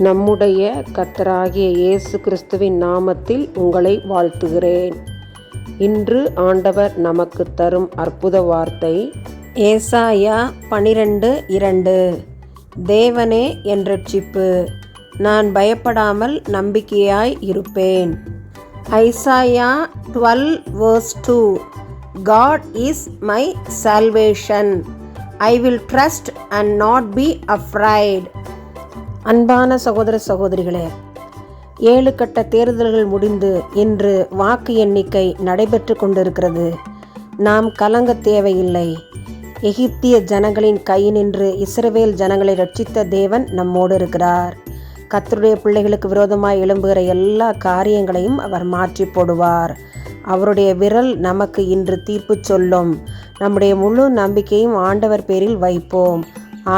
நம்முடைய கர்த்தராகிய இயேசு கிறிஸ்துவின் நாமத்தில் உங்களை வாழ்த்துகிறேன். இன்று ஆண்டவர் நமக்கு தரும் அற்புத வார்த்தை ஏசாயா 12:2. தேவனே என் இரட்சிப்பு, நான் பயப்படாமல் நம்பிக்கையாய் இருப்பேன். Isaiah 12:2. God is my salvation. I will trust and not be afraid. அன்பான சகோதர சகோதரிகளே, 7 கட்ட தேர்தல்கள் முடிந்து இன்று வாக்கு எண்ணிக்கை நடைபெற்று கொண்டிருக்கிறது. நாம் கலங்க தேவையில்லை. எகிப்திய ஜனங்களின் கையினின்று இஸ்ரவேல் ஜனங்களை ரட்சித்த தேவன் நம்மோடு இருக்கிறார். கர்த்தருடைய பிள்ளைகளுக்கு விரோதமாய் எழும்புகிற எல்லா காரியங்களையும் அவர் மாற்றி போடுவார். அவருடைய விரல் நமக்கு இன்று தீர்ப்பு சொல்லும். நம்முடைய முழு நம்பிக்கையும் ஆண்டவர் பேரில் வைப்போம்.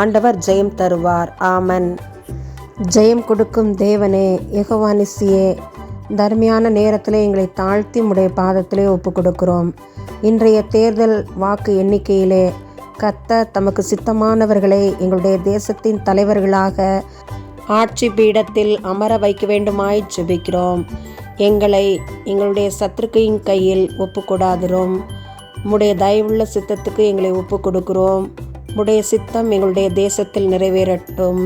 ஆண்டவர் ஜெயம் தருவார். ஆமன். ஜெயம் கொடுக்கும் தேவனே, யெகோவா நிசியே, தர்மையான நேரத்தில் எங்களை தாழ்த்தி உம்முடைய பாதத்திலே ஒப்பு கொடுக்கிறோம். இன்றைய தேர்தல் வாக்கு எண்ணிக்கையிலே கர்த்தர் தமக்கு சித்தமானவர்களை எங்களுடைய தேசத்தின் தலைவர்களாக ஆட்சி பீடத்தில் அமர வைக்க வேண்டுமாய் ஜெபிக்கிறோம். எங்களை எங்களுடைய சத்துருக்கையின் கையில் ஒப்பு கொடாதிரும். உம்முடைய தயவுள்ள சித்தத்துக்கு எங்களை ஒப்பு கொடுக்கிறோம். உம்முடைய சித்தம் எங்களுடைய தேசத்தில் நிறைவேறட்டும்.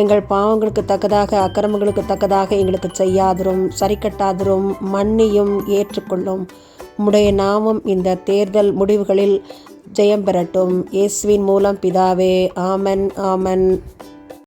எங்கள் பாவங்களுக்கு தக்கதாக, அக்கிரமங்களுக்கு தக்கதாக எங்களுக்கு செய்யாதிரும், சரி கட்டாதிரும், மன்னியும், ஏற்றுக்கொள்ளும். உம்முடைய நாமம் இந்த தேர்தல் முடிவுகளில் ஜெயம் பெறட்டும். இயேசுவின் மூலம் பிதாவே. ஆமன், ஆமன்.